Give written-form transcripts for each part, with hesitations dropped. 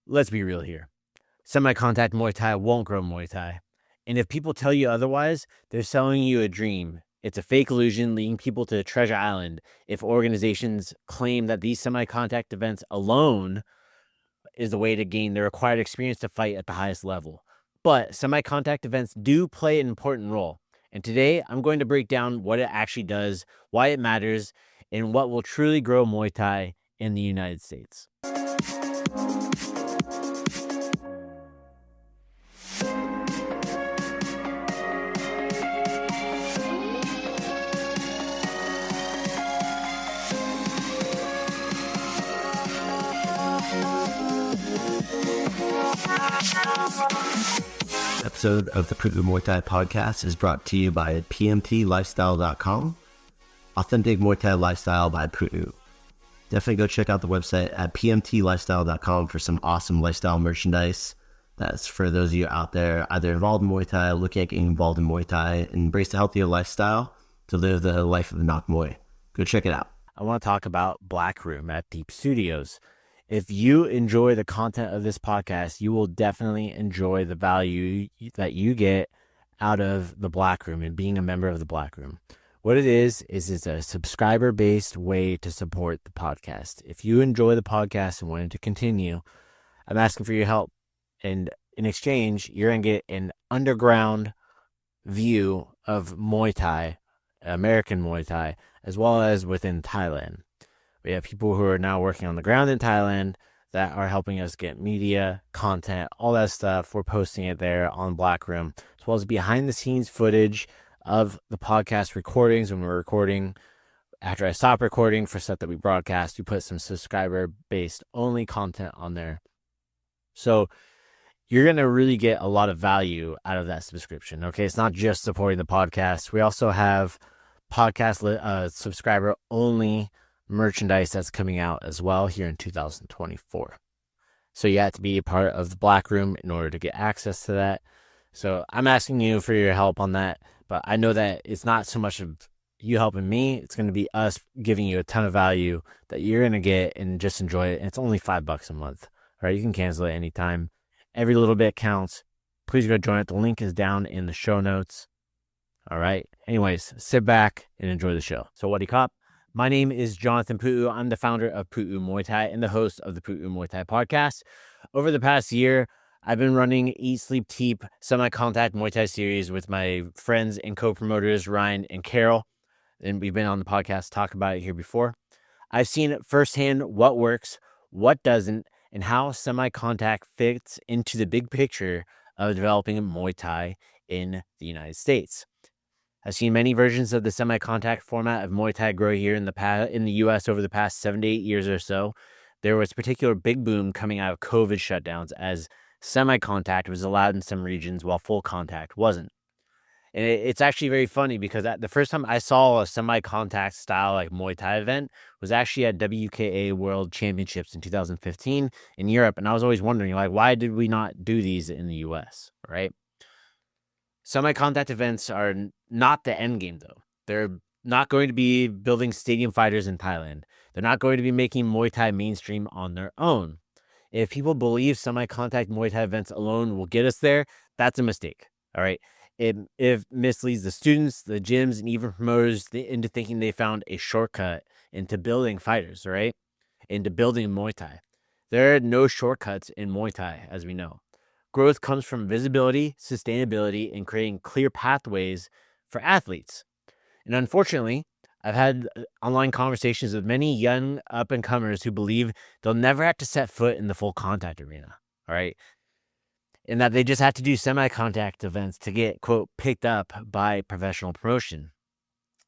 Let's be real here. Semi-contact Muay Thai won't grow Muay Thai. And if people tell you otherwise, they're selling you a dream. It's a fake illusion leading people to Treasure Island if organizations claim that these semi-contact events alone is the way to gain the required experience to fight at the highest level. But semi-contact events do play an important role. And today, I'm going to break down what it actually does, why it matters, and what will truly grow Muay Thai in the United States. Episode of the Pu'u Muay Thai Podcast is brought to you by pmtlifestyle.com. Authentic Muay Thai lifestyle by Pu'u. Definitely go check out the website at pmtlifestyle.com for some awesome lifestyle merchandise. That's for those of you out there either involved in Muay Thai, looking at getting involved in Muay Thai, and embrace a healthier lifestyle to live the life of the Nak Muay. Go check it out. I want to talk about Black Room at Teep Studios. If you enjoy the content of this podcast, you will definitely enjoy the value that you get out of the Black Room and being a member of the Black Room. What it is it's a subscriber-based way to support the podcast. If you enjoy the podcast and want it to continue, I'm asking for your help. And in exchange, you're going to get an underground view of Muay Thai, American Muay Thai, as well as within Thailand. We have people who are now working on the ground in Thailand that are helping us get media, content, all that stuff. We're posting it there on Black Room, as well as behind the scenes footage of the podcast recordings when we're recording. After I stop recording for stuff that we broadcast, we put some subscriber based only content on there. So you're going to really get a lot of value out of that subscription. Okay. It's not just supporting the podcast. We also have podcast subscriber only merchandise that's coming out as well here in 2024. So you have to be a part of the Black Room in order to get access to that. So I'm asking you for your help on that, but I know that it's not so much of you helping me. It's going to be us giving you a ton of value that you're going to get and just enjoy it. And it's only $5 a month. All right. You can cancel it anytime. Every little bit counts. Please go join it. The link is down in the show notes. All right. Anyways, sit back and enjoy the show. So what do you cop? My name is Jonathan Puu. I'm the founder of Pu'u Muay Thai and the host of the Pu'u Muay Thai Podcast. Over the past year, I've been running Eat, Sleep, Teep semi-contact Muay Thai series with my friends and co-promoters, Ryan and Carol. And we've been on the podcast, talk about it here before. I've seen firsthand what works, what doesn't, and how semi-contact fits into the big picture of developing Muay Thai in the United States. I've seen many versions of the semi-contact format of Muay Thai grow here in the U.S. over the past 7 to 8 years or so. There was a particular big boom coming out of COVID shutdowns as semi-contact was allowed in some regions while full contact wasn't. And it's actually very funny because the first time I saw a semi-contact style like Muay Thai event was actually at WKA World Championships in 2015 in Europe. And I was always wondering, like, why did we not do these in the U.S., right? Semi-contact events are not the end game, though. They're not going to be building stadium fighters in Thailand. They're not going to be making Muay Thai mainstream on their own. If people believe semi-contact Muay Thai events alone will get us there, that's a mistake, all right? It misleads the students, the gyms, and even promoters into thinking they found a shortcut into building fighters, right? Into building Muay Thai. There are no shortcuts in Muay Thai, as we know. Growth comes from visibility, sustainability, and creating clear pathways for athletes. And unfortunately, I've had online conversations with many young up-and-comers who believe they'll never have to set foot in the full contact arena, all right? And that they just have to do semi-contact events to get, quote, picked up by professional promotion.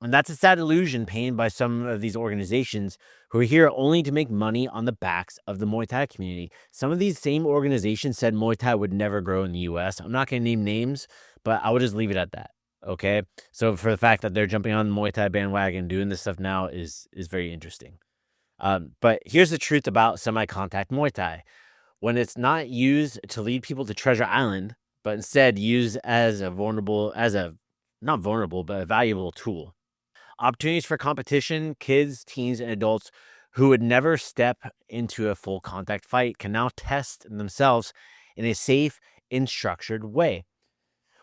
And that's a sad illusion painted by some of these organizations who are here only to make money on the backs of the Muay Thai community. Some of these same organizations said Muay Thai would never grow in the U.S. I'm not going to name names, but I will just leave it at that, okay? So for the fact that they're jumping on the Muay Thai bandwagon doing this stuff now is very interesting. But here's the truth about semi-contact Muay Thai. When it's not used to lead people to Treasure Island, but instead used as a valuable tool. Opportunities for competition, kids, teens, and adults who would never step into a full contact fight can now test themselves in a safe and structured way.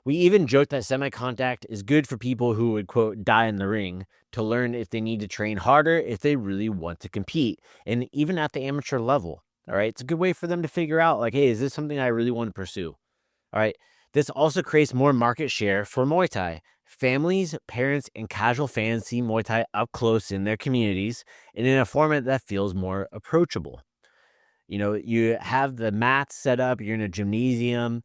We even joke that semi-contact is good for people who would, quote, die in the ring to learn if they need to train harder if they really want to compete. And even at the amateur level, all right, it's a good way for them to figure out, like, hey, is this something I really want to pursue? All right. This also creates more market share for Muay Thai. Families, parents, and casual fans see Muay Thai up close in their communities and in a format that feels more approachable. You have the mats set up, you're in a gymnasium.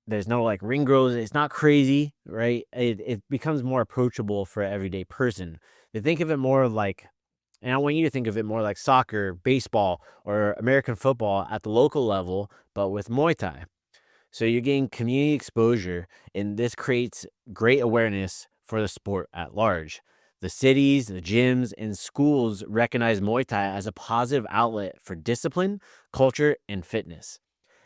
There's no like ring grows. It's not crazy, right? It becomes more approachable for an everyday person. They think of it more like, and I want you to think of it more like soccer, baseball, or American football at the local level, but with Muay Thai. So you're getting community exposure, and this creates great awareness for the sport at large. The cities, the gyms, and schools recognize Muay Thai as a positive outlet for discipline, culture, and fitness.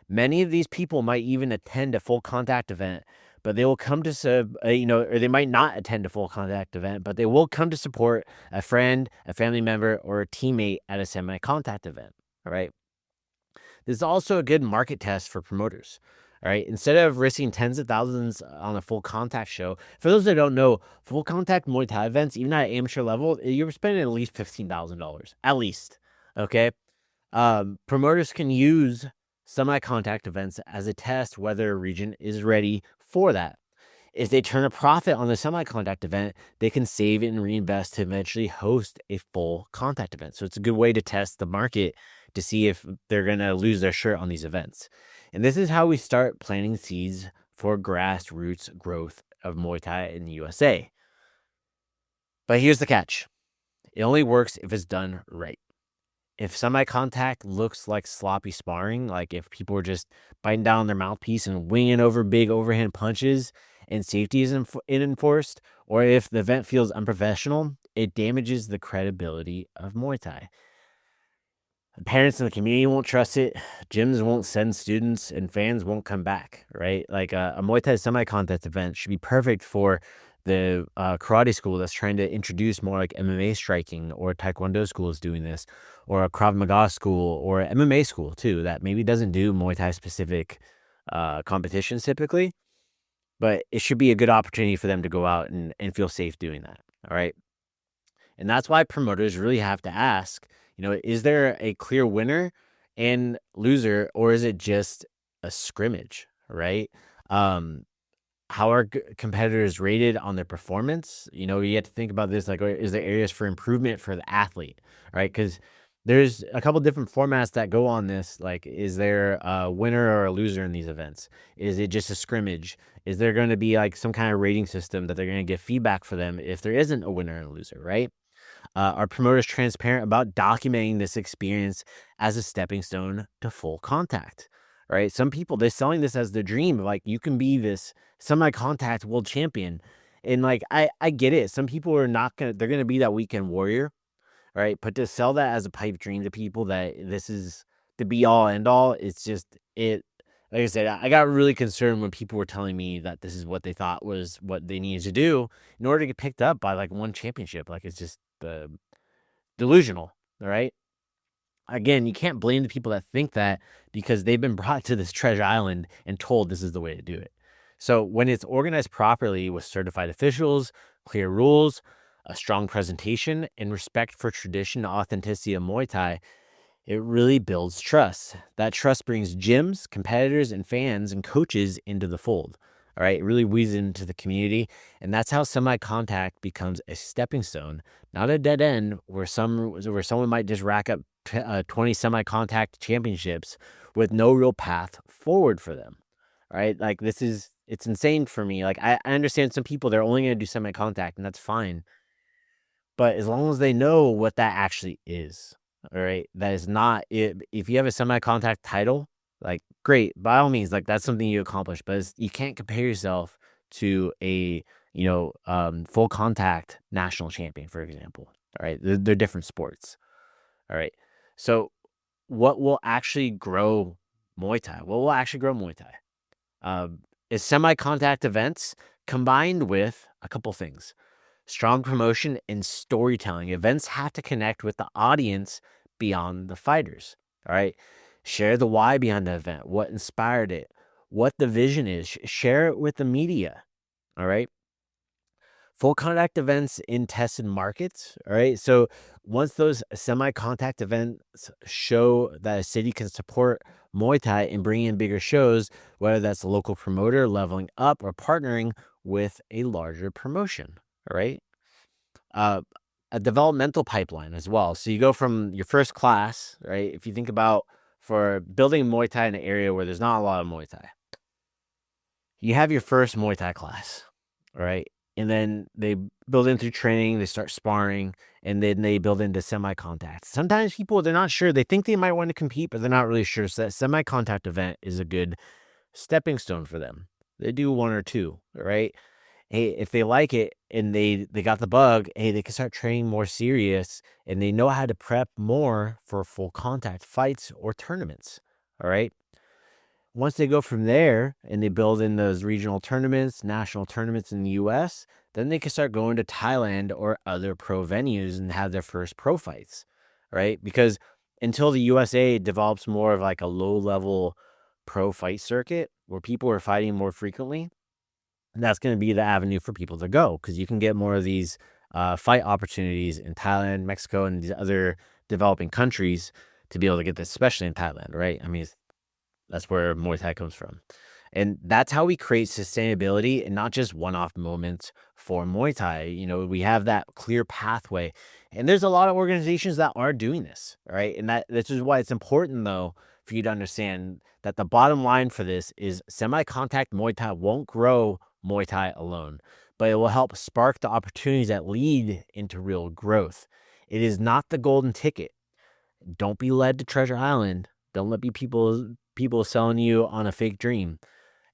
Many of these people might even attend a full contact event, but they will come to, or they might not attend a full contact event, but they will come to support a friend, a family member, or a teammate at a semi-contact event. All right. This is also a good market test for promoters. All right. Instead of risking tens of thousands on a full contact show, for those that don't know, full contact Muay Thai events, even at amateur level, you're spending at least $15,000, at least. Okay. Promoters can use semi-contact events as a test whether a region is ready for that. If they turn a profit on the semi-contact event, they can save and reinvest to eventually host a full contact event. So it's a good way to test the market to see if they're going to lose their shirt on these events. And this is how we start planting seeds for grassroots growth of Muay Thai in the USA. But here's the catch. It only works if it's done right. If semi-contact looks like sloppy sparring, like if people are just biting down on their mouthpiece and winging over big overhand punches and safety isn't enforced, or if the event feels unprofessional, it damages the credibility of Muay Thai. Parents in the community won't trust it. Gyms won't send students, and fans won't come back, right? Like a Muay Thai semi-contact event should be perfect for the karate school that's trying to introduce more like MMA striking, or Taekwondo school is doing this, or a Krav Maga school, or MMA school too, that maybe doesn't do Muay Thai specific competitions typically, but it should be a good opportunity for them to go out and feel safe doing that. All right. And that's why promoters really have to ask, is there a clear winner and loser, or is it just a scrimmage, right? How are competitors rated on their performance? You have to think about this, like, is there areas for improvement for the athlete, right? Because there's a couple different formats that go on this. Like, is there a winner or a loser in these events? Is it just a scrimmage? Is there going to be like some kind of rating system that they're going to get feedback for them if there isn't a winner and a loser, right? Are promoters transparent about documenting this experience as a stepping stone to full contact? Right? Some people, they're selling this as the dream of like, you can be this semi-contact world champion. And like, I get it. Some people are not going to, they're going to be that weekend warrior, right? But to sell that as a pipe dream to people that this is the be all end all, it's just, like I said, I got really concerned when people were telling me that this is what they thought was what they needed to do in order to get picked up by like one championship. Like, it's just delusional, all right? Again, you can't blame the people that think that, because they've been brought to this treasure island and told this is the way to do it. So when it's organized properly with certified officials, clear rules, a strong presentation, and respect for tradition and authenticity of Muay Thai, it really builds trust. That trust brings gyms, competitors, and fans and coaches into the fold. All right, it really weaves into the community. And that's how semi-contact becomes a stepping stone, not a dead end where someone might just rack up 20 semi-contact championships with no real path forward for them. All right, like it's insane for me. Like, I understand some people, they're only going to do semi-contact, and that's fine. But as long as they know what that actually is, all right, that is not it. If you have a semi-contact title, like, great, by all means, like, that's something you accomplish, but you can't compare yourself to a, full contact national champion, for example. All right. They're different sports. All right. So what will actually grow Muay Thai? What will actually grow Muay Thai? Is semi-contact events combined with a couple things. strong promotion, and storytelling. Events have to connect with the audience beyond the fighters. All right. Share the why behind the event, what inspired it, what the vision is. Share it with the media. All right. Full contact events in tested markets. All right. So once those semi-contact events show that a city can support Muay Thai and bring in bigger shows, whether that's a local promoter leveling up or partnering with a larger promotion. All right. A developmental pipeline as well. So you go from your first class, right? If you think about for building Muay Thai in an area where there's not a lot of Muay Thai, you have your first Muay Thai class, all right? And then they build in through training, they start sparring, and then they build into semi-contact. Sometimes people, they're not sure. They think they might want to compete, but they're not really sure. So that semi-contact event is a good stepping stone for them. They do one or two, all right? Hey, if they like it and they got the bug, hey, they can start training more serious and they know how to prep more for full contact fights or tournaments, all right? Once they go from there and they build in those regional tournaments, national tournaments in the US, then they can start going to Thailand or other pro venues and have their first pro fights, right? Because until the USA develops more of like a low-level pro fight circuit where people are fighting more frequently, that's going to be the avenue for people to go because you can get more of these fight opportunities in Thailand, Mexico, and these other developing countries to be able to get this, especially in Thailand, right? I mean, that's where Muay Thai comes from. And that's how we create sustainability and not just one-off moments for Muay Thai. You know, we have that clear pathway. And there's a lot of organizations that are doing this, right? And this is why it's important, though, for you to understand that the bottom line for this is semi-contact Muay Thai won't grow Muay Thai alone, but it will help spark the opportunities that lead into real growth. It is not the golden ticket. Don't be led to Treasure Island. Don't let people selling you on a fake dream,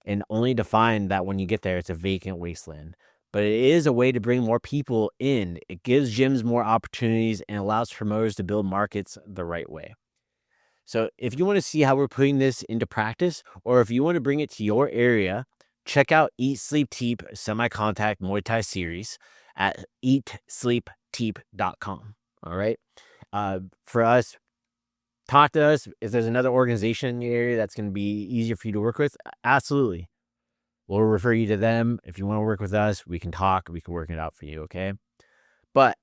and only to find that when you get there, it's a vacant wasteland. But it is a way to bring more people in. It gives gyms more opportunities and allows promoters to build markets the right way. So if you want to see how we're putting this into practice, or if you want to bring it to your area, check out Eat, Sleep, Teep Semi-Contact Muay Thai series at eatsleepteep.com. All right. For us, talk to us. If there's another organization in your area that's going to be easier for you to work with, absolutely. We'll refer you to them. If you want to work with us, we can talk. We can work it out for you, okay? But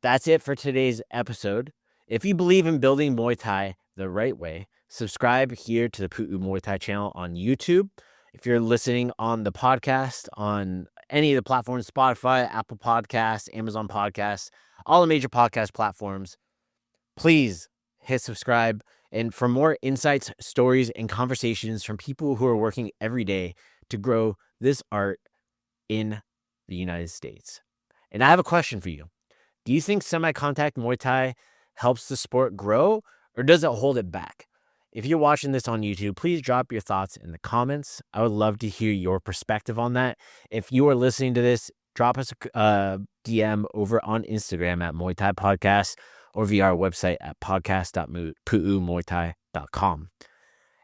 that's it for today's episode. If you believe in building Muay Thai the right way, subscribe here to the Pu'u Muay Thai channel on YouTube. If you're listening on the podcast on any of the platforms, Spotify, Apple Podcasts, Amazon Podcasts, all the major podcast platforms, please hit subscribe. And for more insights, stories, and conversations from people who are working every day to grow this art in the United States. And I have a question for you. Do you think semi-contact Muay Thai helps the sport grow, or does it hold it back? If you're watching this on YouTube, please drop your thoughts in the comments. I would love to hear your perspective on that. If you are listening to this, drop us a DM over on Instagram at Muay Thai Podcast or via our website at podcast.puumuaythai.com.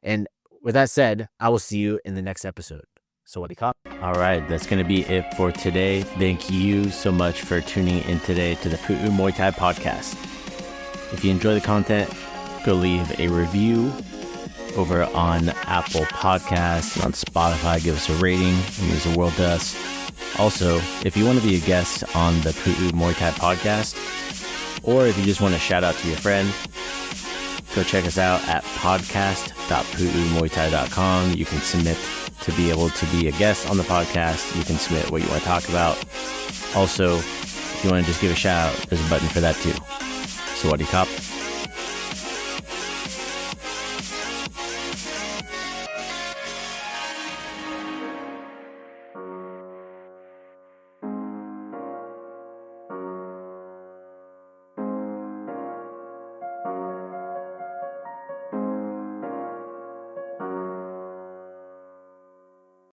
And with that said, I will see you in the next episode. Sawadee Kap. All right, that's going to be it for today. Thank you so much for tuning in today to the Pu'u Muay Thai Podcast. If you enjoy the content, go leave a review over on Apple Podcasts and on Spotify. Give us a rating. It means the world to us. Also, if you want to be a guest on the Pu'u Muay Thai Podcast, or if you just want to shout out to your friend, go check us out at podcast.puumuaythai.com. You can submit to be able to be a guest on the podcast. You can submit what you want to talk about. Also, if you want to just give a shout out, there's a button for that too. Sawadee Kap.